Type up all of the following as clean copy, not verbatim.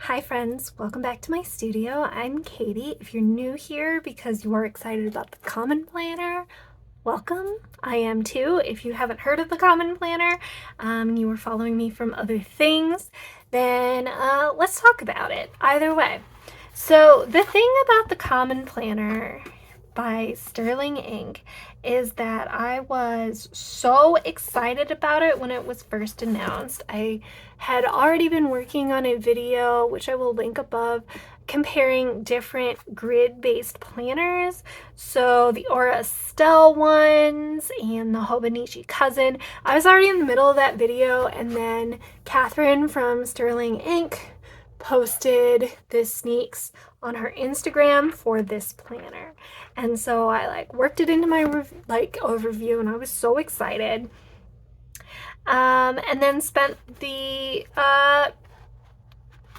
Hi friends, welcome back to my studio. I'm Katie. If you're new here because you are excited about the Common Planner, welcome. I am too. If you haven't heard of the Common Planner and you were following me from other things, then let's talk about it. Either way. So the thing about the Common Planner by Sterling Ink is that I was so excited about it when it was first announced. I had already been working on a video, which I will link above, comparing different grid-based planners. So the Aura Estelle ones and the Hobonichi Cousin. I was already in the middle of that video, and then Catherine from Sterling Ink posted the sneaks on her Instagram for this planner. And so I worked it into my overview, and I was so excited. And then spent the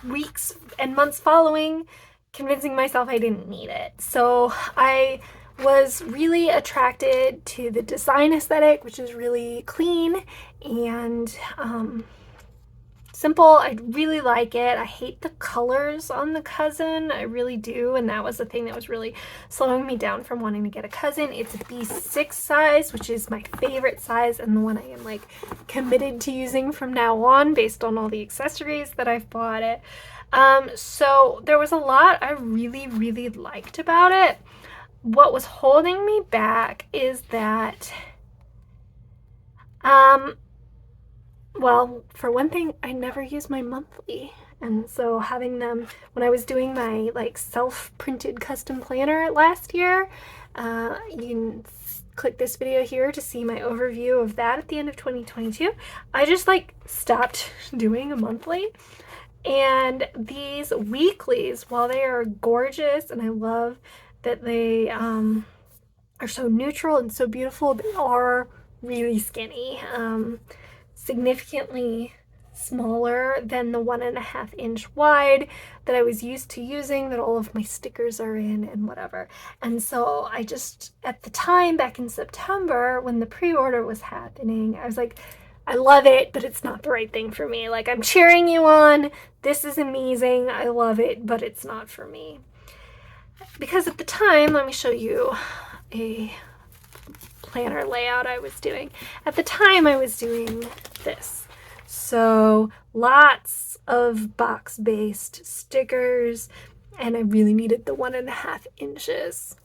weeks and months following convincing myself I didn't need it. So I was really attracted to the design aesthetic, which is really clean and simple. I really like it. I hate the colors on the Cousin. I really do. And that was the thing that was really slowing me down from wanting to get a Cousin. It's a B6 size, which is my favorite size and the one I am committed to using from now on based on all the accessories that I've bought it. So there was a lot I really, really liked about it. What was holding me back is that well, for one thing, I never use my monthly. And so having them, when I was doing my self-printed custom planner last year, you can click this video here to see my overview of that at the end of 2022. I just stopped doing a monthly. And these weeklies, while they are gorgeous, and I love that they are so neutral and so beautiful, they are really skinny. Significantly smaller than the 1.5-inch wide that I was used to using, that all of my stickers are in and whatever. And so I just, at the time back in September when the pre-order was happening, I was like, I love it, but it's not the right thing for me. I'm cheering you on. This is amazing. I love it, but it's not for me. Because at the time, let me show you a planner layout I was doing. At the time I was doing this. So lots of box-based stickers, and I really needed the 1.5 inches.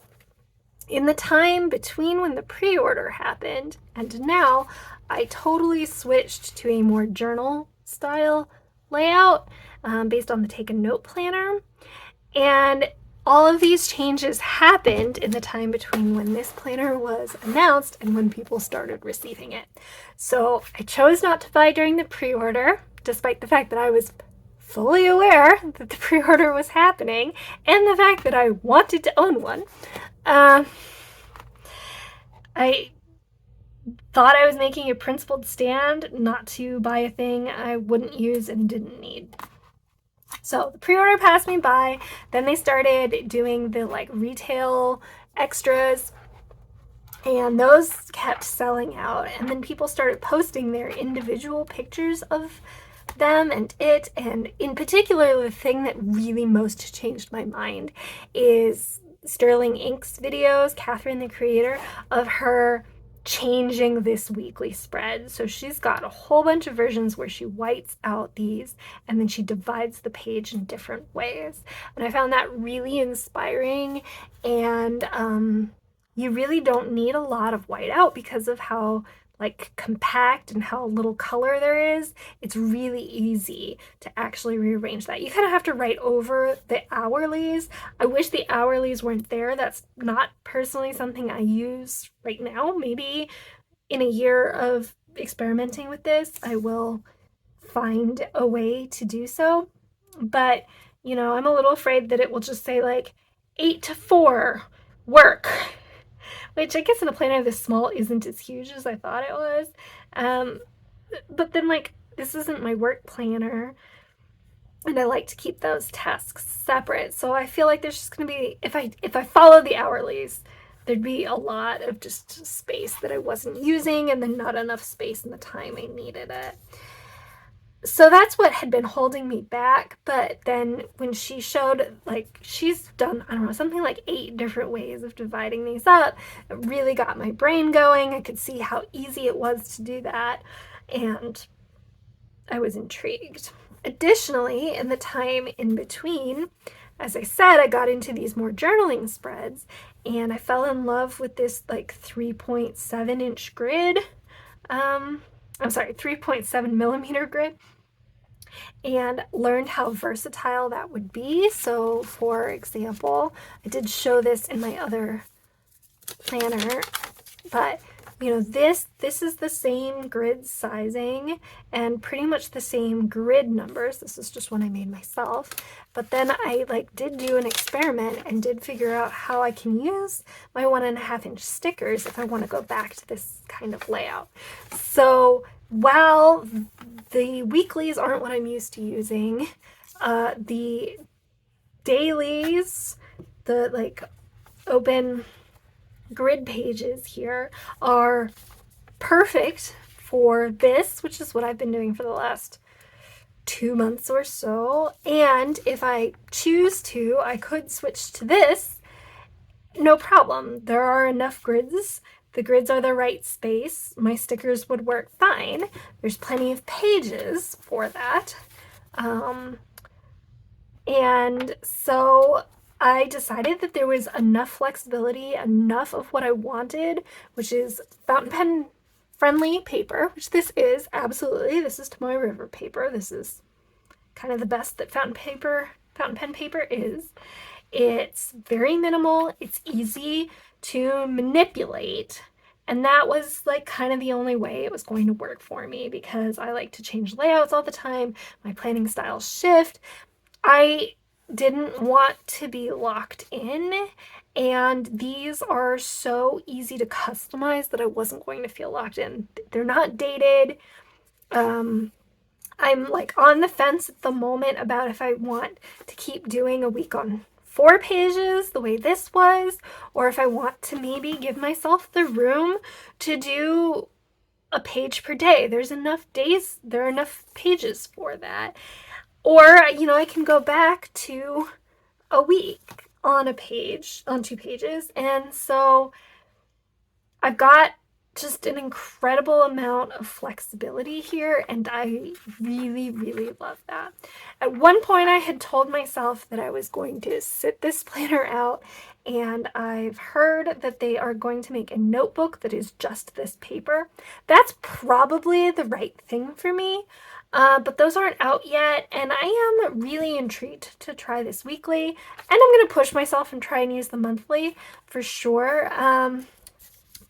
In the time between when the pre-order happened and now, I totally switched to a more journal style layout based on the Take a Note planner. And all of these changes happened in the time between when this planner was announced and when people started receiving it. So I chose not to buy during the pre-order, despite the fact that I was fully aware that the pre-order was happening and the fact that I wanted to own one. I thought I was making a principled stand not to buy a thing I wouldn't use and didn't need. So the pre-order passed me by. Then they started doing the retail extras, and those kept selling out. And then people started posting their individual pictures of them and it. And in particular, the thing that really most changed my mind is Sterling Ink's videos, Catherine, the creator, of her changing this weekly spread. So she's got a whole bunch of versions where she whites out these and then she divides the page in different ways. And I found that really inspiring. And you really don't need a lot of whiteout because of how compact and how little color there is. It's really easy to actually rearrange that. You kind of have to write over the hourlies. I wish the hourlies weren't there. That's not personally something I use right now. Maybe in a year of experimenting with this, I will find a way to do so. But, I'm a little afraid that it will just say 8 to 4 work. Which I guess in a planner this small isn't as huge as I thought it was. But then this isn't my work planner, and I like to keep those tasks separate. So I feel like there's just gonna be, if I follow the hourlies, there'd be a lot of just space that I wasn't using, and then not enough space in the time I needed it. So that's what had been holding me back. But then when she showed, like, she's done, I don't know, something like 8 different ways of dividing these up, it really got my brain going. I could see how easy it was to do that, and I was intrigued. Additionally, in the time in between, as I said, I got into these more journaling spreads, and I fell in love with this like 3.7-inch grid. I'm sorry, 3.7 millimeter grid, and learned how versatile that would be. So, for example, I did show this in my other planner, but you know, this is the same grid sizing and pretty much the same grid numbers. This is just one I made myself, but then I like did do an experiment and did figure out how I can use my 1.5-inch stickers if I want to go back to this kind of layout. So while the weeklies aren't what I'm used to using, the dailies, the like open grid pages here, are perfect for this, which is what I've been doing for the last 2 months or so. And if I choose to, I could switch to this, no problem. There are enough grids. The grids are the right space. My stickers would work fine. There's plenty of pages for that. And so I decided that there was enough flexibility, enough of what I wanted, which is fountain pen friendly paper, which this is, absolutely. This is Tomoe River paper. This is kind of the best that fountain pen paper is. It's very minimal, it's easy to manipulate, and that was like kind of the only way it was going to work for me, because I like to change layouts all the time. My planning styles shift. I didn't want to be locked in, and these are so easy to customize that I wasn't going to feel locked in. They're not dated. I'm like on the fence at the moment about if I want to keep doing a week on 4 pages the way this was, or if I want to maybe give myself the room to do a page per day. There's enough days, there are enough pages for that. Or, you know, I can go back to a week on a page, on 2 pages. And so I've got just an incredible amount of flexibility here, and I really, really love that. At one point, I had told myself that I was going to sit this planner out, and I've heard that they are going to make a notebook that is just this paper. That's probably the right thing for me. But those aren't out yet, and I am really intrigued to try this weekly, and I'm going to push myself and try and use the monthly for sure.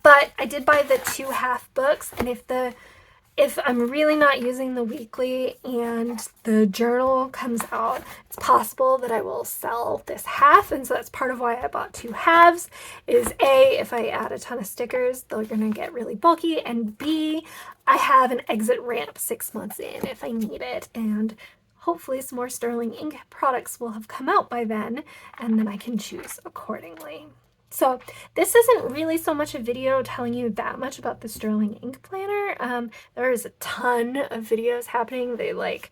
But I did buy the 2 half books, and if I'm really not using the weekly and the journal comes out, it's possible that I will sell this half. And so that's part of why I bought 2 halves, is A, if I add a ton of stickers, they're going to get really bulky, and B, I have an exit ramp 6 months in if I need it, and hopefully some more Sterling ink products will have come out by then, and then I can choose accordingly. So this isn't really so much a video telling you that much about the Sterling ink planner. There is a ton of videos happening. They like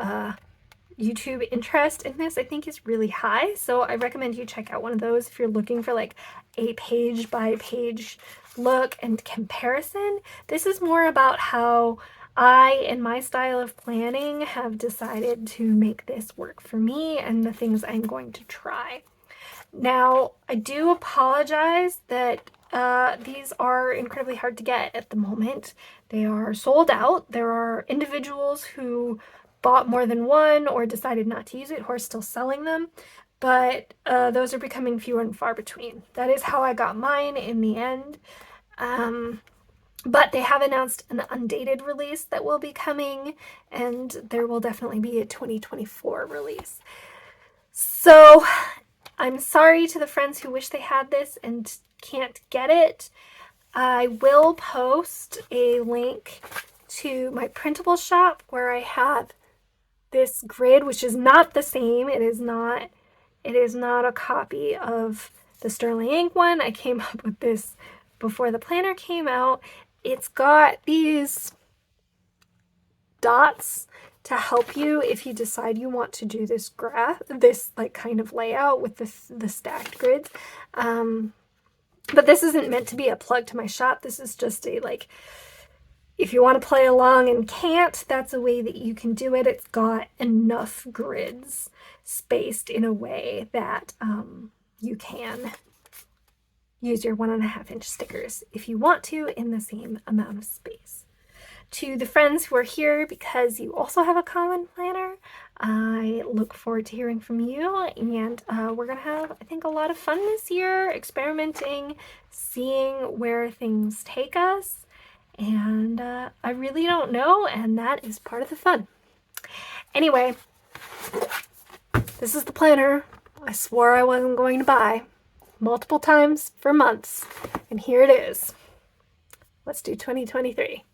YouTube interest in this, I think, is really high. So I recommend you check out one of those if you're looking for like a page by page look and comparison. This is more about how I, in my style of planning, have decided to make this work for me and the things I'm going to try. Now, I do apologize that these are incredibly hard to get at the moment. They are sold out. There are individuals who bought more than one or decided not to use it who are still selling them, but those are becoming fewer and far between. That is how I got mine in the end. But they have announced an undated release that will be coming, and there will definitely be a 2024 release. So I'm sorry to the friends who wish they had this and can't get it. I will post a link to my printable shop where I have this grid, which is not the same. It is not a copy of the Sterling ink one. I came up with this before the planner came out. It's got these dots to help you if you decide you want to do this this like kind of layout with the stacked grids. But this isn't meant to be a plug to my shop. This is just a like, if you want to play along and can't, that's a way that you can do it. It's got enough grids spaced in a way that you can use your 1.5-inch stickers if you want to in the same amount of space. To the friends who are here because you also have a common planner, I look forward to hearing from you, and we're gonna have, I think, a lot of fun this year, experimenting, seeing where things take us, and I really don't know, and that is part of the fun. Anyway, this is the planner I swore I wasn't going to buy multiple times for months, and here it is. Let's do 2023.